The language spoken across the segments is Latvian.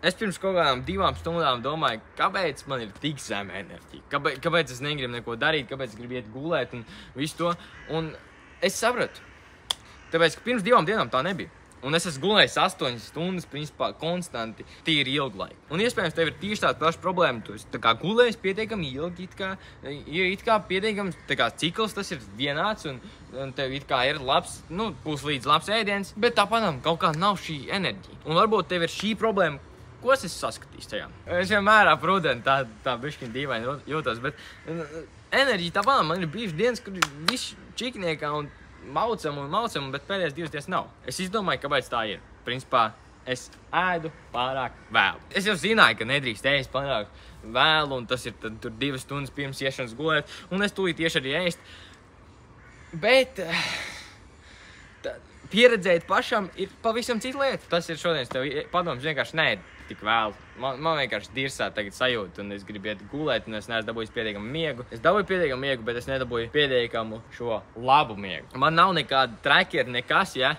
Es pirms kaut kādām 2 stundām domāju, kāpēc man ir tik zema enerģija, kāpēc es negribu neko darīt, kāpēc es gribu iet gulēt un visu to. Un es sapratu, tāpēc, ka pirms 2 dienām tā nebija. Un es esmu gulējis 8 stundas, principā, konstanti, tīri ilgu laiku. Un iespējams, tev ir tieši tāda paša problēma. Tu esi tā kā gulējis pietiekami ilgi, it kā pietiekams, tā kā cikls tas ir vienāds, un tev it kā ir labs, nu, puslīdz labs ēdiens, bet tāpat kaut kā nav šī enerģija. Un varbūt tev ir šī problēma, ko es esmu saskatījis tajā. Es vienmēr ap rudeni tā bišķiņ dīvaini jūtos, bet enerģija tāpat man ir bijuši dienas, kur viss čikniekā un maucam, bet pēdējās 2 dienas nav. Es izdomāju, kāpēc tā ir. Principā, es ēdu pārāk vēlu. Es jau zināju, ka nedrīkst ēst pārāk vēlu, un tas ir tur 2 stundas pirms iešanas gulēt, un es tūlīt tieši arī ēst. Bet pieredzēt pašam ir pavisam cita lieta. Tas ir šodienas tev padoms vienkārši neēd tik vēlu. Man vienkārši dirsā tagad sajūta, un es gribu iet gulēt, un es neesmu dabūjis pietiekamu miegu. Es dabūju pietiekamu miegu, bet es nedabūju pietiekamu šo labu miegu. Man nav nekāda trackeri, nekas, ja?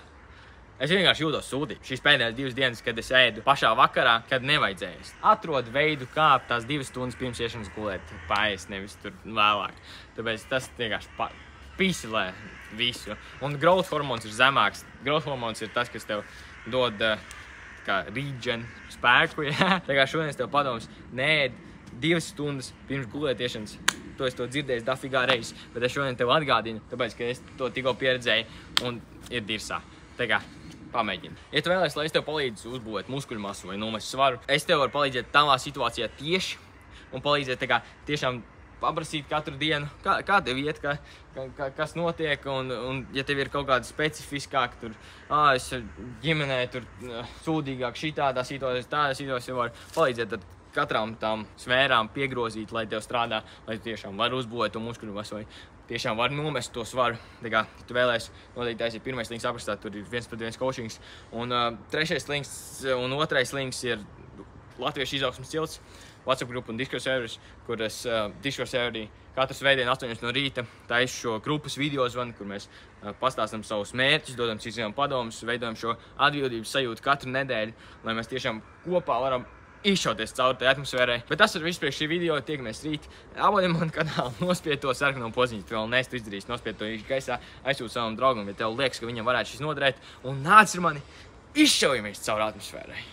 Es vienkārši jūtos sūdīgi. Šīs pēdējās 2 dienas, kad es ēdu pašā vakarā, kad nevajadzēja ēst. Atrodu veidu, kā tās 2 stundas pirms iešanas gulēt paēst, nevis tur vēlāk. Tāpēc tas vienkārši pisilē visu. Un growth hormons ir zemāks. Growth hormons ir tas, kas tev dod kā regen spēku, ja? Tā kā šodien es tev padoms, neēd 2 stundas pirms gulētiešanas. To es to dzirdēju dafigā reizes, bet es šodien tev atgādinu, tāpēc, ka es to tikko pieredzēju un ir dirsā. Tā kā pamēģini. Ja tu vēlies, lai es tev palīdzu uzbūvēt muskuļu masu vai nomest svaru, es tev varu palīdzēt tavā situācijā tieši un palīdzēt tā kā tiešām paprasīt katru dienu, kā tev iet, kas notiek, un ja tev ir kaut kāda specifiskāka, tur, es ģimenē tur sūdīgāk šitādā situācijā, tādā situācijā var palīdzēt tad katrām tām sfērām piegrozīt, lai tev strādā, lai tu tiešām var uzbūvēt to muskuļu masu vai tiešām var nomest to svaru. Tā kā, ja tu vēlēs, noteikti aiziet 1. links aprakstā, tur ir 1-pret-1 coachings, un 3. links un 2. links ir Latviešu izaugsmes cilts, WhatsApp grupa un Discord serveris, kur es Discord serverī katru svētdienu 8 no rīta taisu šo grupas video zvanu, kur mēs pastāstam savus mērķus, dodam citiem padomus, veidojam šo atbildības sajūtu katru nedēļu, lai mēs tiešām kopā varam izšauties cauri tai atmosfērai. Bet tas ir viss priekš šī video, tiekamies rīt. Abonē manu kanālu, nospied to sarkano podziņu, tu vēl neesi izdarījis, nospied to gaisā, aizsūt savam draugam, ja tev liekas, ka viņam varētu šis noderēt, un nāc ar mani, izšaujamies cauri atmosfērai.